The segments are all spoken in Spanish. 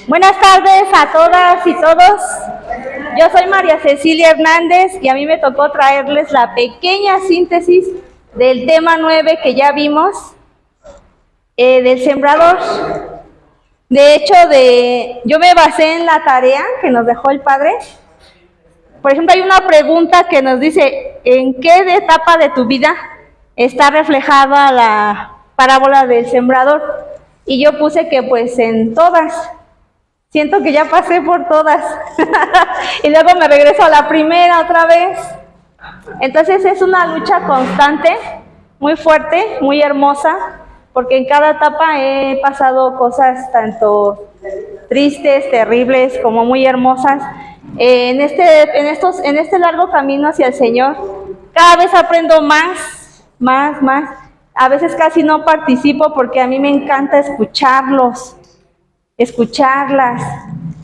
Buenas tardes a todas y todos. Yo soy María Cecilia Hernández y a mí me tocó traerles la pequeña síntesis del tema 9 que ya vimos, del sembrador. De hecho, yo me basé en la tarea que nos dejó el Padre. Por ejemplo, hay una pregunta que nos dice, ¿en qué etapa de tu vida está reflejada la parábola del sembrador? Y yo puse que pues en todas. Siento que ya pasé por todas. Y luego me regreso a la primera otra vez. Entonces es una lucha constante, muy fuerte, muy hermosa, porque en cada etapa he pasado cosas tanto tristes, terribles, como muy hermosas. En este largo camino hacia el Señor, cada vez aprendo más. A veces casi no participo porque a mí me encanta escucharlas,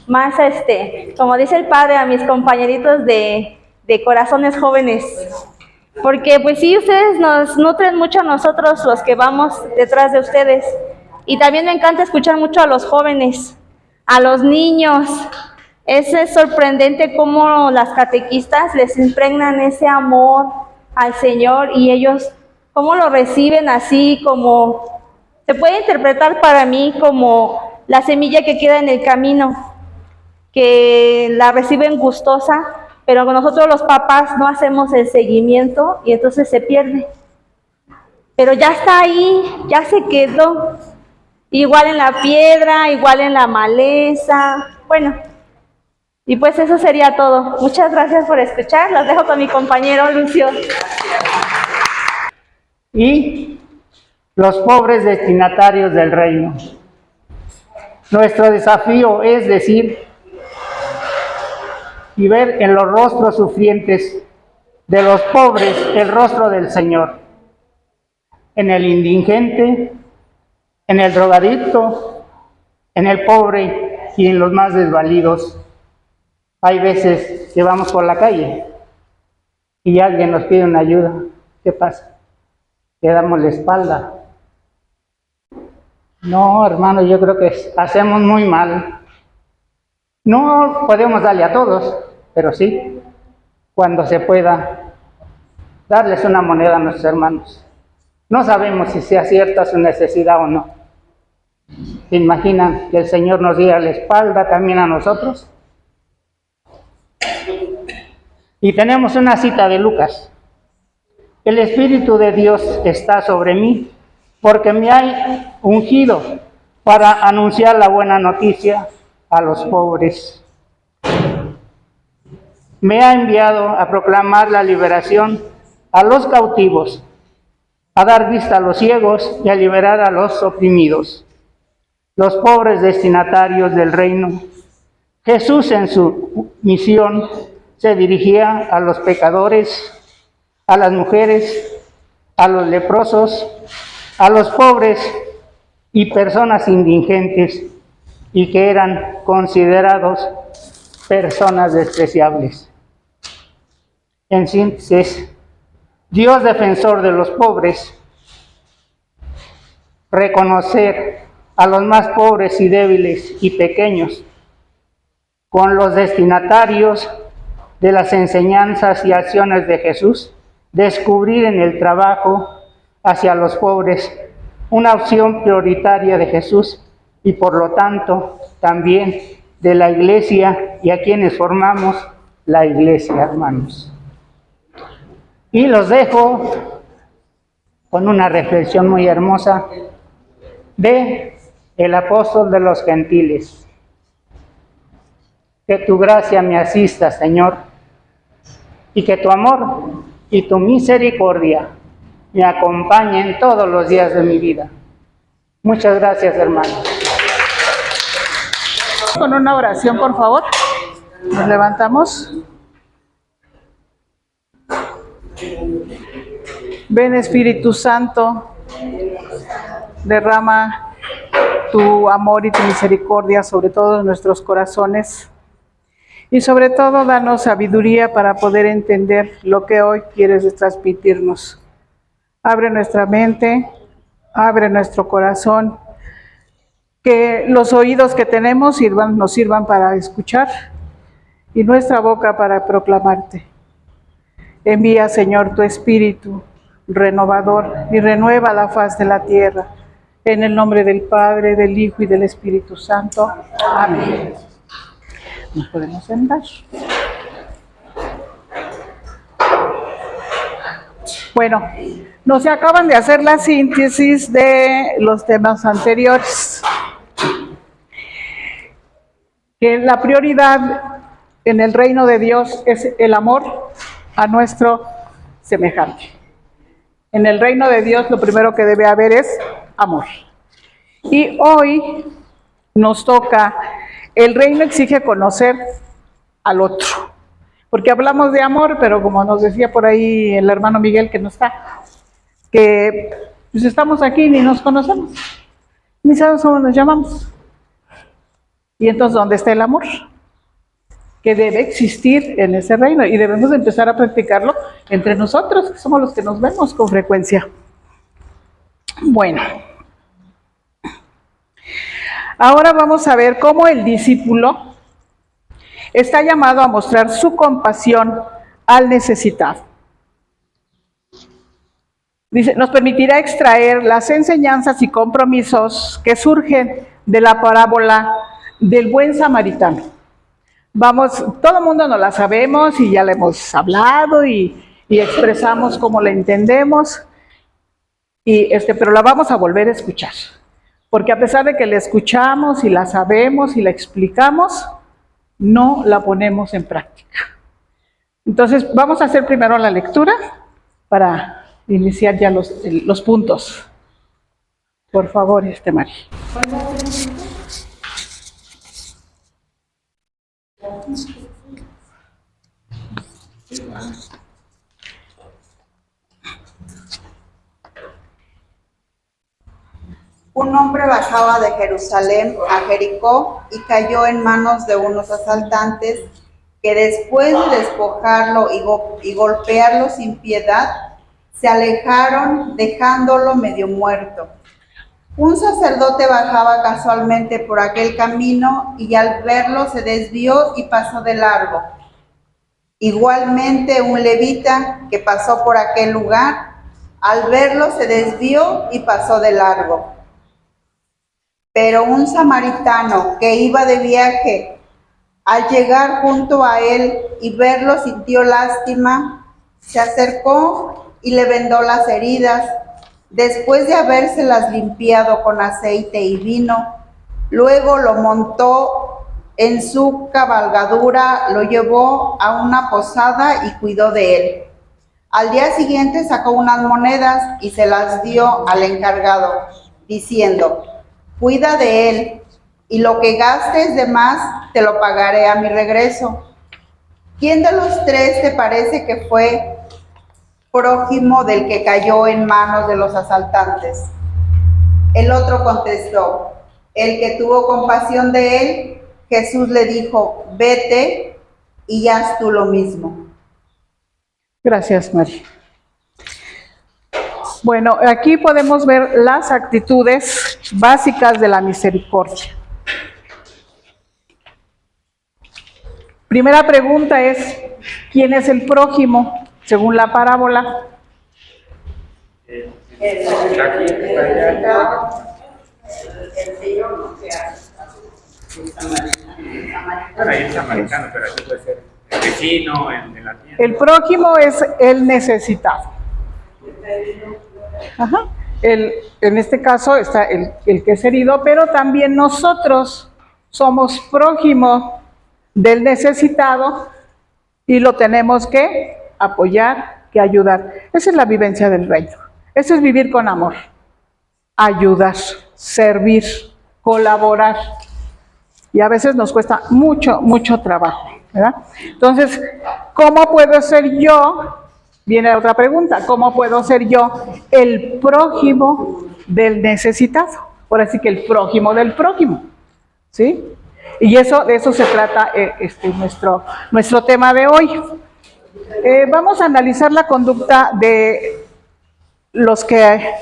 más como dice el Padre, a mis compañeritos de corazones jóvenes, porque pues sí, ustedes nos nutren mucho a nosotros los que vamos detrás de ustedes, y también me encanta escuchar mucho a los jóvenes, a los niños. Es sorprendente cómo las catequistas les impregnan ese amor al Señor y ellos cómo lo reciben así, como se puede interpretar para mí como la semilla que queda en el camino, que la reciben gustosa, pero nosotros los papás no hacemos el seguimiento y entonces se pierde. Pero ya está ahí, ya se quedó, igual en la piedra, igual en la maleza. Bueno, y pues eso sería todo. Muchas gracias por escuchar. Las dejo con mi compañero Lucio. Y los pobres destinatarios del reino. Nuestro desafío es decir y ver en los rostros sufrientes de los pobres el rostro del Señor, en el indigente, en el drogadicto, en el pobre y en los más desvalidos. Hay veces que vamos por la calle y alguien nos pide una ayuda. ¿Qué pasa? Le damos la espalda. No, hermano, yo creo que hacemos muy mal. No podemos darle a todos, pero sí, cuando se pueda, darles una moneda a nuestros hermanos. No sabemos si sea cierta su necesidad o no. ¿Se imaginan que el Señor nos diera la espalda también a nosotros? Y tenemos una cita de Lucas. El Espíritu de Dios está sobre mí, porque me ha ungido para anunciar la buena noticia a los pobres. Me ha enviado a proclamar la liberación a los cautivos, a dar vista a los ciegos y a liberar a los oprimidos, los pobres destinatarios del reino. Jesús en su misión se dirigía a los pecadores, a las mujeres, a los leprosos, a los pobres y personas indigentes y que eran considerados personas despreciables. En síntesis, Dios defensor de los pobres, reconocer a los más pobres y débiles y pequeños, con los destinatarios de las enseñanzas y acciones de Jesús, descubrir en el trabajo hacia los pobres una opción prioritaria de Jesús y por lo tanto también de la Iglesia y a quienes formamos la Iglesia, hermanos. Y los dejo con una reflexión muy hermosa de el apóstol de los gentiles. Que tu gracia me asista, Señor, y que tu amor y tu misericordia me acompañen todos los días de mi vida. Muchas gracias, hermanos. Con una oración, por favor. Nos levantamos. Ven, Espíritu Santo, derrama tu amor y tu misericordia sobre todos nuestros corazones. Y sobre todo, danos sabiduría para poder entender lo que hoy quieres transmitirnos. Abre nuestra mente, abre nuestro corazón, que los oídos que tenemos nos sirvan para escuchar y nuestra boca para proclamarte. Envía, Señor, tu Espíritu renovador y renueva la faz de la tierra. En el nombre del Padre, del Hijo y del Espíritu Santo. Amén. Nos podemos sentar. Bueno, nos acaban de hacer la síntesis de los temas anteriores. Que la prioridad en el reino de Dios es el amor a nuestro semejante. En el reino de Dios lo primero que debe haber es amor. Y hoy nos toca, el reino exige conocer al otro. Porque hablamos de amor, pero como nos decía por ahí el hermano Miguel que no está, que pues estamos aquí y ni nos conocemos, ni sabemos cómo nos llamamos. Y entonces, ¿dónde está el amor? Que debe existir en ese reino y debemos empezar a practicarlo entre nosotros, que somos los que nos vemos con frecuencia. Bueno, ahora vamos a ver cómo el discípulo está llamado a mostrar su compasión al necesitado. Dice, nos permitirá extraer las enseñanzas y compromisos que surgen de la parábola del buen samaritano. Vamos, todo el mundo nos la sabemos y ya la hemos hablado y expresamos cómo la entendemos, pero la vamos a volver a escuchar. Porque a pesar de que la escuchamos y la sabemos y la explicamos, no la ponemos en práctica. Entonces, vamos a hacer primero la lectura para iniciar ya los puntos. Por favor, María. Un hombre bajaba de Jerusalén a Jericó y cayó en manos de unos asaltantes que después de despojarlo y golpearlo sin piedad, se alejaron dejándolo medio muerto. Un sacerdote bajaba casualmente por aquel camino y al verlo se desvió y pasó de largo. Igualmente un levita que pasó por aquel lugar, al verlo se desvió y pasó de largo. Pero un samaritano que iba de viaje, al llegar junto a él y verlo sintió lástima, se acercó y le vendó las heridas. Después de habérselas limpiado con aceite y vino, luego lo montó en su cabalgadura, lo llevó a una posada y cuidó de él. Al día siguiente sacó unas monedas y se las dio al encargado, diciendo: cuida de él, y lo que gastes de más te lo pagaré a mi regreso. ¿Quién de los tres te parece que fue prójimo del que cayó en manos de los asaltantes? El otro contestó: el que tuvo compasión de él. Jesús le dijo: vete y haz tú lo mismo. Gracias, María. Bueno, aquí podemos ver las actitudes básicas de la misericordia. Primera pregunta es, ¿quién es el prójimo según la parábola? Bueno, ahí el samaritano, pero aquí puede ser el vecino, el de la tienda. El prójimo es el necesitado. Ajá. En este caso está el que es herido, pero también nosotros somos prójimo del necesitado y lo tenemos que apoyar, que ayudar. Esa es la vivencia del reino. Eso es vivir con amor. Ayudar, servir, colaborar. Y a veces nos cuesta mucho, mucho trabajo, ¿verdad? Entonces, ¿cómo puedo ser yo? Viene otra pregunta, ¿cómo puedo ser yo el prójimo del necesitado? Ahora sí que el prójimo del prójimo, ¿sí? Y de eso se trata nuestro tema de hoy. Vamos a analizar la conducta de los que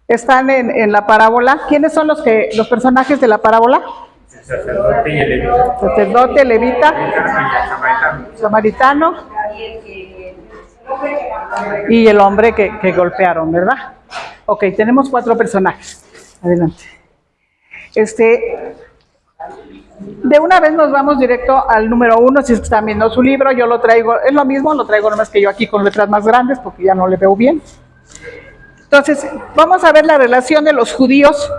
están en la parábola. ¿Quiénes son los personajes de la parábola? El sacerdote y el levita. Sacerdote, levita, Y el samaritano. samaritano y el hombre que golpearon, ¿verdad? Ok, tenemos 4 personajes. Adelante. De una vez nos vamos directo al número 1, si están viendo su libro, yo lo traigo, es lo mismo, lo traigo nomás que yo aquí con letras más grandes porque ya no le veo bien. Entonces, vamos a ver la relación de los judíos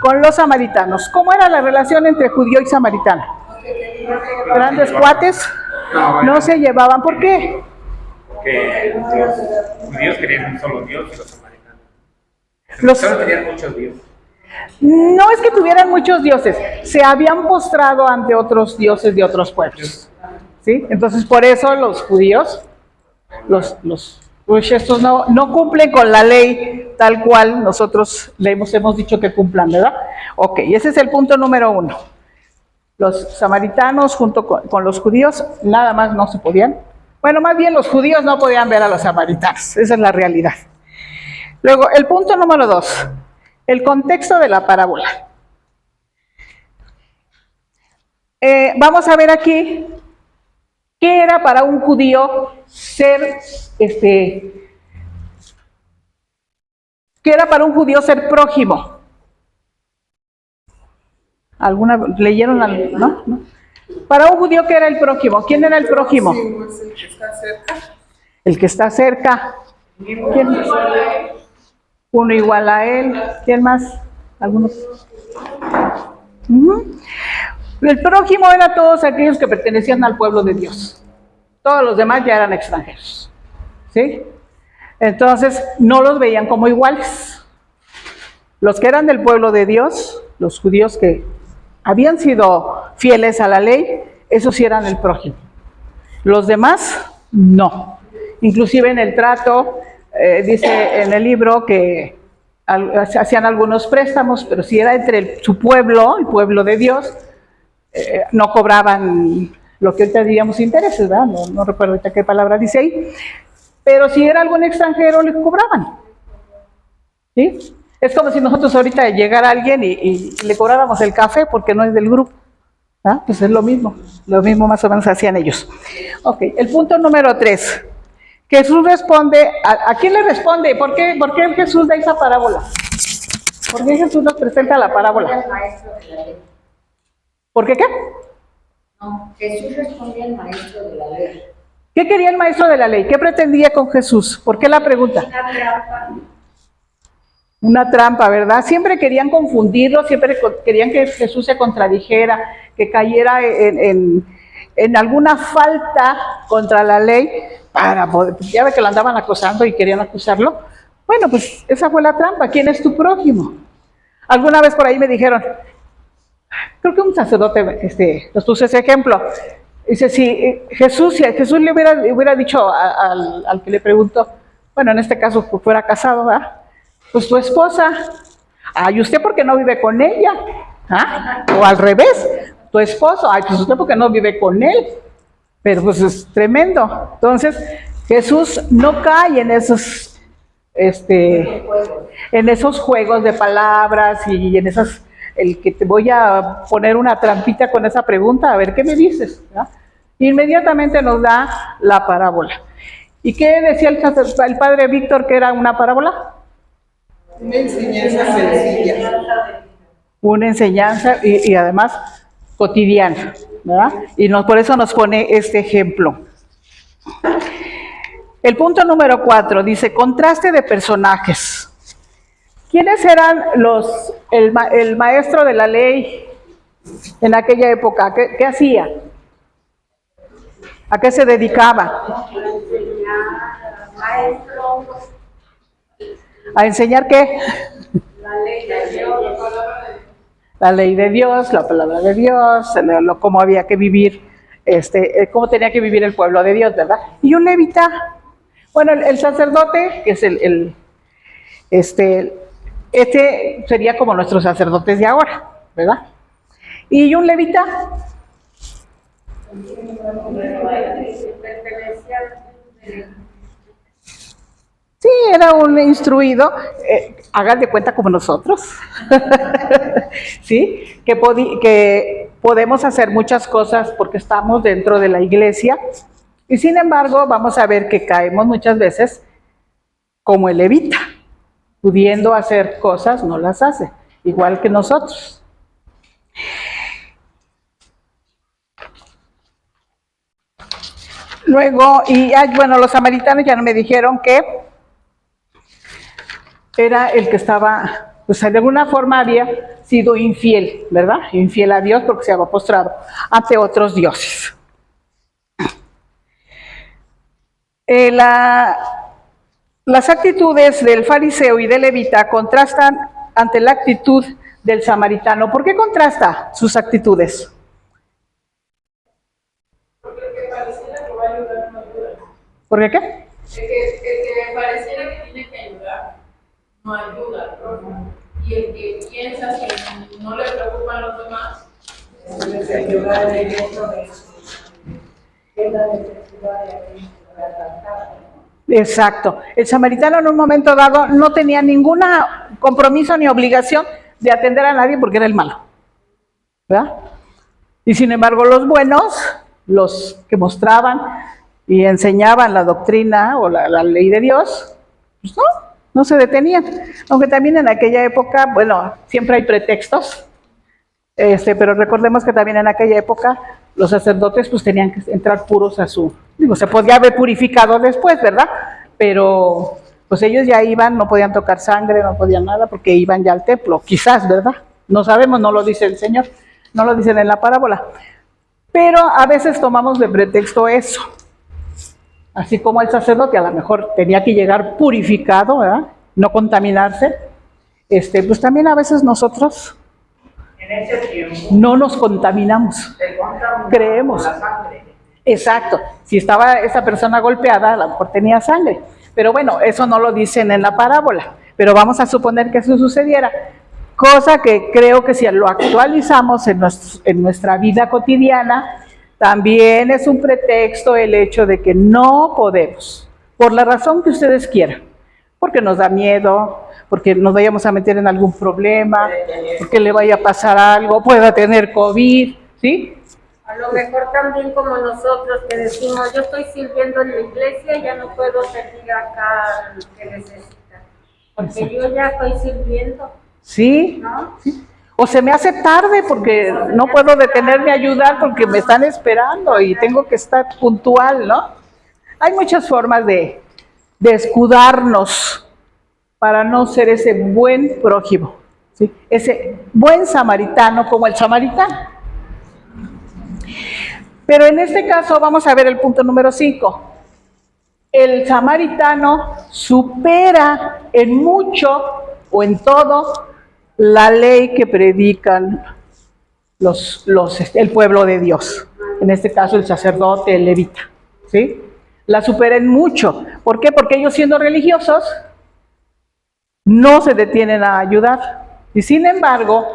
con los samaritanos. ¿Cómo era la relación entre judío y samaritano? Grandes cuates, no se llevaban. ¿Por qué? Porque los judíos querían un solo Dios y los samaritanos. Los- Solo tenían muchos dioses. No es que tuvieran muchos dioses, se habían postrado ante otros dioses de otros pueblos. ¿Sí? Entonces, por eso los judíos, estos no cumplen con la ley tal cual nosotros hemos dicho que cumplan, ¿verdad? Ok, ese es el punto número 1. Los samaritanos junto con los judíos nada más no se podían. Bueno, más bien los judíos no podían ver a los samaritanos, esa es la realidad. Luego, el punto número 2, el contexto de la parábola. Vamos a ver aquí qué era para un judío ser, qué era para un judío ser prójimo. ¿Alguna leyeron algo? ¿No? Para un judío, ¿qué era el prójimo? ¿Quién era el prójimo? Es el que está cerca. El que está cerca. ¿Quién? Uno igual a él. ¿Quién más? ¿Alguno? El prójimo era todos aquellos que pertenecían al pueblo de Dios. Todos los demás ya eran extranjeros. ¿Sí? Entonces, no los veían como iguales. Los que eran del pueblo de Dios, los judíos que habían sido fieles a la ley, esos sí eran el prójimo. Los demás, no. Inclusive en el trato, dice en el libro que hacían algunos préstamos, pero si era entre su pueblo, el pueblo de Dios, no cobraban lo que ahorita diríamos intereses, ¿verdad? No recuerdo ahorita qué palabra dice ahí. Pero si era algún extranjero, les cobraban. ¿Sí? Es como si nosotros ahorita llegara alguien y le cobráramos el café porque no es del grupo. ¿Ah? Pues es lo mismo más o menos hacían ellos. Ok, el punto número 3. Jesús responde, ¿a quién le responde? ¿Por qué Jesús da esa parábola? ¿Por qué Jesús nos presenta la parábola? El maestro de la ley. ¿Por qué qué? No, Jesús respondía al maestro de la ley. ¿Qué quería el maestro de la ley? ¿Qué pretendía con Jesús? ¿Por qué la pregunta? Una trampa, ¿verdad? Siempre querían confundirlo, siempre querían que Jesús se contradijera, que cayera en alguna falta contra la ley para poder, ya ve que lo andaban acosando y querían acusarlo. Bueno, pues esa fue la trampa. ¿Quién es tu prójimo? Alguna vez por ahí me dijeron, creo que un sacerdote nos puso ese ejemplo. Dice, si Jesús le hubiera dicho al que le preguntó, bueno, en este caso fuera casado, ¿verdad? Pues tu esposa, ¿y usted por qué no vive con ella? ¿Ah? O al revés, tu esposo, pues usted por qué no vive con él. Pero pues es tremendo. Entonces, Jesús no cae en esos juegos de palabras y en esas, el que te voy a poner una trampita con esa pregunta, a ver qué me dices, ¿no? Inmediatamente nos da la parábola. ¿Y qué decía el padre Víctor que era una parábola? Una enseñanza sencilla. Una enseñanza y además cotidiana, ¿verdad? Y por eso nos pone este ejemplo. El punto número 4 dice, contraste de personajes. ¿Quiénes eran el maestro de la ley en aquella época? ¿Qué hacía? ¿A qué se dedicaba? ¿A enseñar qué? La ley de Dios, la palabra de Dios, cómo había que vivir, cómo tenía que vivir el pueblo de Dios, ¿verdad? Y un levita, bueno, el sacerdote, que es este sería como nuestros sacerdotes de ahora, ¿verdad? Y un levita, Sí, era un instruido, hagan de cuenta como nosotros, ¿sí? Que podemos hacer muchas cosas porque estamos dentro de la iglesia y sin embargo vamos a ver que caemos muchas veces como el levita, pudiendo hacer cosas, no las hace, igual que nosotros. Luego, bueno, los samaritanos ya no me dijeron que era el que estaba, pues de alguna forma había sido infiel, ¿verdad? Infiel a Dios porque se había postrado ante otros dioses. Las actitudes del fariseo y del levita contrastan ante la actitud del samaritano. ¿Por qué contrasta sus actitudes? Porque el que pareciera que va a ayudar no ayuda. ¿Por qué qué? El que pareciera que tiene que ayudar no ayuda. Y el que piensa que no le preocupan los demás, les ayuda a dentro de la necesidad de alguien para tratar. Exacto. El samaritano en un momento dado no tenía ningún compromiso ni obligación de atender a nadie porque era el malo, ¿verdad? Y sin embargo los buenos, los que mostraban y enseñaban la doctrina o la ley de Dios, pues no se detenían. Aunque también en aquella época, bueno, siempre hay pretextos, pero recordemos que también en aquella época los sacerdotes pues tenían que entrar puros a se podía haber purificado después, ¿verdad? Pero pues ellos ya iban, no podían tocar sangre, no podían nada, porque iban ya al templo, quizás, ¿verdad? No sabemos, no lo dice el Señor, no lo dicen en la parábola. Pero a veces tomamos de pretexto eso. Así como el sacerdote a lo mejor tenía que llegar purificado, ¿verdad? No contaminarse, pues también a veces nosotros En ese tiempo no nos contaminamos, se contaminaba creemos. con la sangre. Exacto, si estaba esa persona golpeada, a lo mejor tenía sangre, pero bueno, eso no lo dicen en la parábola, pero vamos a suponer que eso sucediera, cosa que creo que si lo actualizamos en nuestra vida cotidiana, también es un pretexto el hecho de que no podemos, por la razón que ustedes quieran, porque nos da miedo, porque nos vayamos a meter en algún problema, porque le vaya a pasar algo, pueda tener COVID, ¿sí? A lo mejor también como nosotros que decimos, yo estoy sirviendo en la iglesia, ya no puedo servir acá al que necesita, porque yo ya estoy sirviendo, Sí, ¿no? sí. O se me hace tarde porque no puedo detenerme a ayudar porque me están esperando y tengo que estar puntual, ¿no? Hay muchas formas de escudarnos para no ser ese buen prójimo, ¿sí? Ese buen samaritano como el samaritano. Pero en este caso vamos a ver el punto número 5. El samaritano supera en mucho o en todo la ley que predican el pueblo de Dios. En este caso el sacerdote, el levita, ¿sí? La supera en mucho. ¿Por qué? Porque ellos siendo religiosos no se detienen a ayudar. Y sin embargo,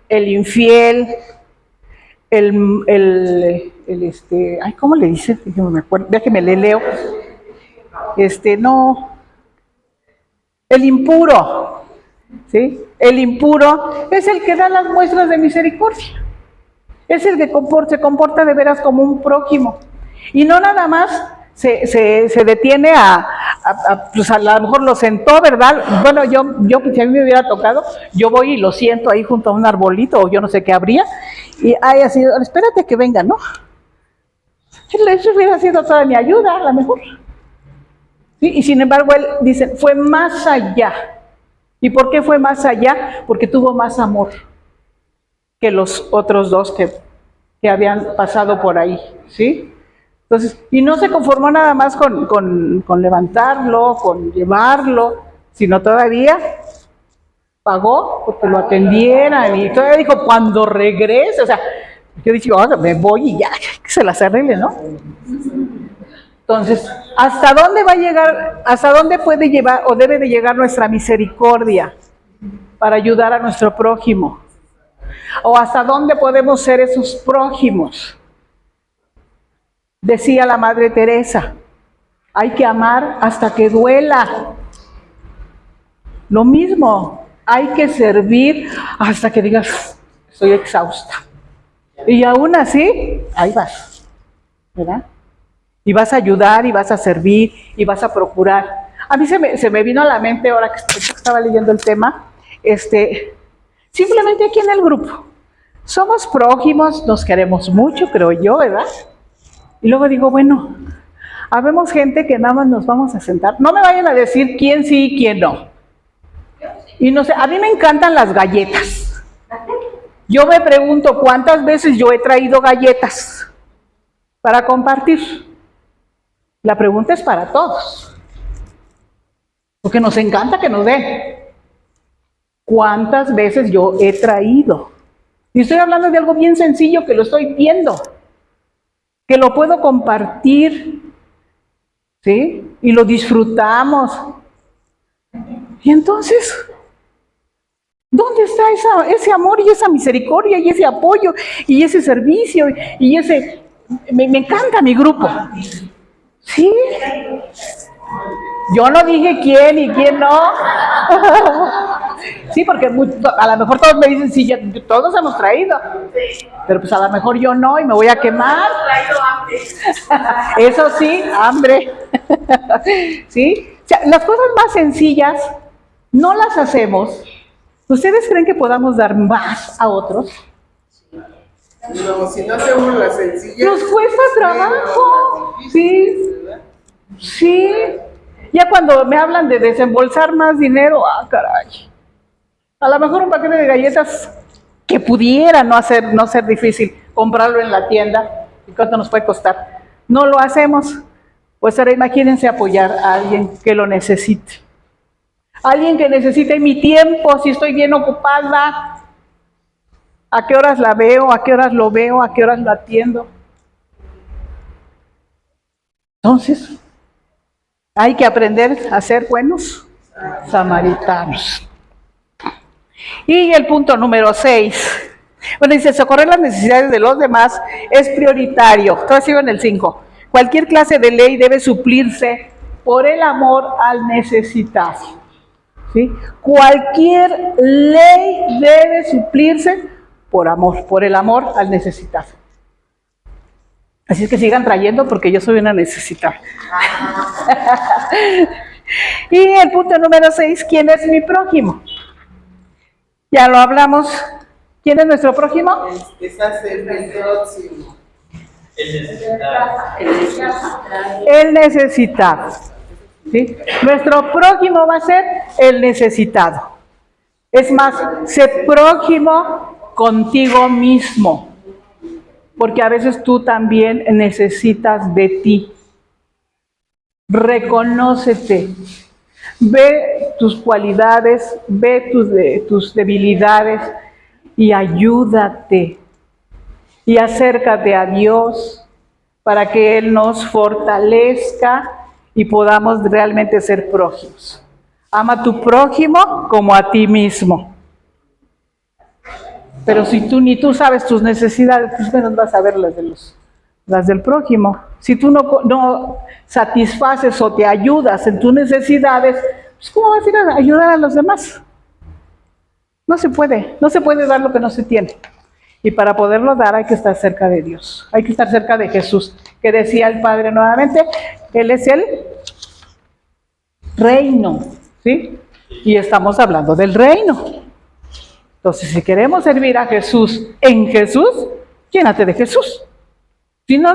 el infiel, ¿cómo le dice? Déjeme le leo. El impuro, ¿sí? El impuro es el que da las muestras de misericordia. Es el que se comporta de veras como un prójimo. Y no nada más se detiene pues a lo mejor lo sentó, ¿verdad? Bueno, yo si a mí me hubiera tocado, yo voy y lo siento ahí junto a un arbolito o yo no sé qué habría. Y así, espérate que venga, ¿no? Eso hubiera sido toda mi ayuda, a lo mejor. ¿Sí? Y sin embargo, él dice, fue más allá. ¿Y por qué fue más allá? Porque tuvo más amor que los otros dos que habían pasado por ahí, ¿sí? Entonces, y no se conformó nada más con levantarlo, con llevarlo, sino todavía pagó porque lo atendieran y todavía dijo, cuando regrese, o sea, yo dije, me voy y ya, que se las arregle, ¿no? Entonces, ¿hasta dónde va a llegar, hasta dónde puede llevar o debe de llegar nuestra misericordia para ayudar a nuestro prójimo? ¿O hasta dónde podemos ser esos prójimos? Decía la Madre Teresa, hay que amar hasta que duela. Lo mismo, hay que servir hasta que digas, estoy exhausta. Y aún así, ahí vas, ¿verdad? Y vas a ayudar, y vas a servir, y vas a procurar. A mí se me vino a la mente, ahora que estaba leyendo el tema, simplemente aquí en el grupo. Somos prójimos, nos queremos mucho, creo yo, ¿verdad? Y luego digo, bueno, habemos gente que nada más nos vamos a sentar. No me vayan a decir quién sí y quién no. Y no sé, a mí me encantan las galletas. Yo me pregunto cuántas veces yo he traído galletas para compartir. La pregunta es para todos. Porque nos encanta que nos den. ¿Cuántas veces yo he traído? Y estoy hablando de algo bien sencillo que lo estoy viendo. Que lo puedo compartir. ¿Sí? Y lo disfrutamos. Y entonces, ¿dónde está ese amor y esa misericordia y ese apoyo y ese servicio y ese... Me encanta mi grupo. ¿Sí? Yo no dije quién y quién no. Sí, porque a lo mejor todos me dicen, sí, ya, todos hemos traído. Pero pues a lo mejor yo no y me voy a quemar. Eso sí, hambre. ¿Sí? O sea, las cosas más sencillas no las hacemos. ¿Ustedes creen que podamos dar más a otros? No, si no hacemos las sencillas. Nos cuesta trabajo. Sí. Sí. Ya cuando me hablan de desembolsar más dinero, caray. A lo mejor un paquete de galletas que pudiera no ser difícil comprarlo en la tienda. ¿Y cuánto nos puede costar? No lo hacemos. Pues ahora imagínense apoyar a alguien que lo necesite. Alguien que necesite mi tiempo, si estoy bien ocupada. ¿A qué horas la veo? ¿A qué horas lo veo? ¿A qué horas lo atiendo? Entonces, hay que aprender a ser buenos samaritanos. Y el punto número 6. Bueno, dice, socorrer las necesidades de los demás es prioritario. Todavía sigo en el 5. Cualquier clase de ley debe suplirse por el amor al necesitado. ¿Sí? Cualquier ley debe suplirse por el amor al necesitado. Así es que sigan trayendo porque yo soy una necesitada. Y el punto número 6, ¿quién es mi prójimo? Ya lo hablamos. ¿Quién es nuestro prójimo? Es hacer el próximo. El necesitado. ¿Sí? Nuestro prójimo va a ser el necesitado. Es más, sé prójimo contigo mismo. Porque a veces tú también necesitas de ti. Reconócete. Ve tus cualidades, ve tus debilidades y ayúdate. Y acércate a Dios para que Él nos fortalezca y podamos realmente ser prójimos. Ama a tu prójimo como a ti mismo. Pero si tú ni tú sabes tus necesidades, pues menos vas a ver las del prójimo. Si tú no satisfaces o te ayudas en tus necesidades, pues ¿cómo vas a ir a ayudar a los demás? No se puede dar lo que no se tiene. Y para poderlo dar hay que estar cerca de Dios, hay que estar cerca de Jesús, que decía el Padre nuevamente, Él es el reino, ¿sí? Y estamos hablando del reino. Entonces, si queremos servir a Jesús en Jesús, llénate de Jesús. Si no,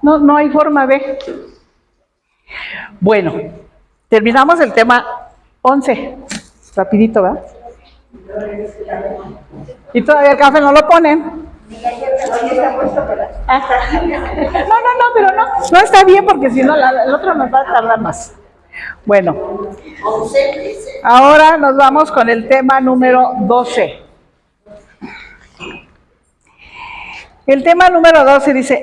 no hay forma de... Bueno, terminamos el tema 11. Rapidito, ¿verdad? Y todavía el café no lo ponen. No, pero no está bien porque si no, el otro nos va a tardar más. Bueno, ahora nos vamos con el tema número 12. El tema número 12 dice...